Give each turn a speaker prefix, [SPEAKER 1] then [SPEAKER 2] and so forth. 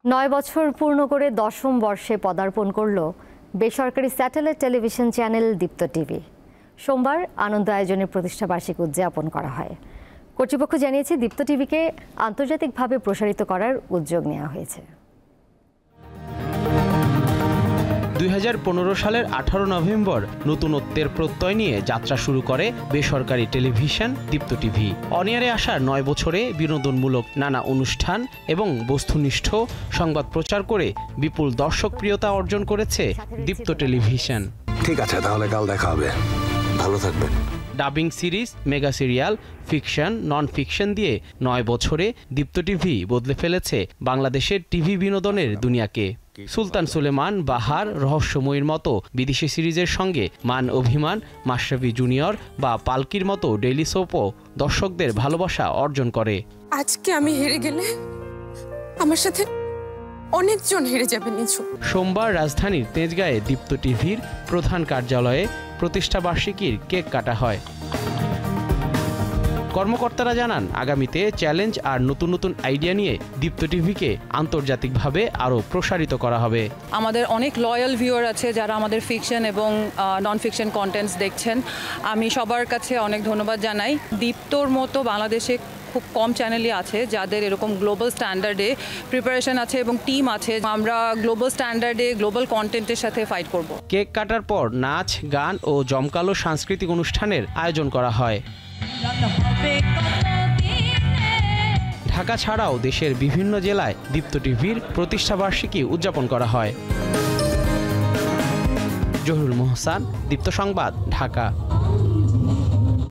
[SPEAKER 1] ৯ বছর পূর্ণ করে ১০ম বর্ষে পদার্পণ করল বেসরকারি স্যাটেলাইট টেলিভিশন চ্যানেল দীপ্ত টিভি। সোমবার আনন্দ আয়োজনের প্রতিষ্ঠাবার্ষিকী উদযাপন করা হয়। কর্তৃপক্ষ জানিয়েছে, দীপ্ত টিভিকে আন্তর্জাতিকভাবে প্রসারিত করার উদ্যোগ নেওয়া হয়েছে।
[SPEAKER 2] ২০১৫ সালের ১৮ নভেম্বর নতুনত্বের প্রত্যয় নিয়ে যাত্রা শুরু করে বেসরকারি টেলিভিশন দীপ্ত টিভি। অনিয়ারে আসার ৯ বছরে বিনোদনমূলক নানা অনুষ্ঠান এবং বস্তুনিষ্ঠ সংবাদ প্রচার করে বিপুল দর্শকপ্রিয়তা অর্জন করেছে দীপ্ত টেলিভিশন।
[SPEAKER 3] ঠিক আছে, তাহলে কাল দেখা হবে। ভালো থাকবেন।
[SPEAKER 2] Dubbing series, mega serial, fiction, non fiction দিয়ে ৯ বছরে দীপ্ত টিভি বদলে ফেলেছে বাংলাদেশের টিভি বিনোদনের দুনিয়াকে। সুলতান সুলেমান, বাহার, রহস্যময়ীর মতো বিদেশি সিরিজের সঙ্গে মান অভিমান, মাশরাফি জুনিয়র বা পালকির মতো ডেইলি সোপও দর্শকদের ভালোবাসা অর্জন করে।
[SPEAKER 4] আজকে আমি হেরে গেলে আমার সাথে অনেকজন হেরে যাবে নিচু।
[SPEAKER 2] সোমবার রাজধানীর তেজগাঁয়ে দীপ্ত টিভির প্রধান কার্যালয়ে প্রতিষ্ঠাবার্ষিকীর কেক কাটা হয়। কর্মকর্তারা জানান, আগামীতে চ্যালেঞ্জ আর নতুন নতুন আইডিয়া নিয়ে দীপ্ত টিভিকে আন্তর্জাতিকভাবে আরও প্রসারিত করা হবে।
[SPEAKER 5] আমাদের অনেক লয়াল ভিউয়ার আছে যারা আমাদের ফিকশন এবং নন ফিকশন কন্টেন্টস দেখছেন। আমি সবার কাছে অনেক ধন্যবাদ জানাই। দীপ্তর মতো বাংলাদেশে খুব কম চ্যানেলই আছে যাদের এরকম গ্লোবাল স্ট্যান্ডার্ডে প্রিপারেশন আছে এবং টিম আছে। আমরা গ্লোবাল স্ট্যান্ডার্ডে গ্লোবাল কন্টেন্টের সাথে ফাইট করব।
[SPEAKER 2] কেক কাটার পর নাচ, গান ও জমকালো সাংস্কৃতিক অনুষ্ঠানের আয়োজন করা হয়। ঢাকা ছাড়াও দেশের বিভিন্ন জেলায় দীপ্ত টিভির প্রতিষ্ঠাবার্ষিকী উদযাপন করা হয়। জহুরুল মোহসান, দীপ্ত সংবাদ, ঢাকা।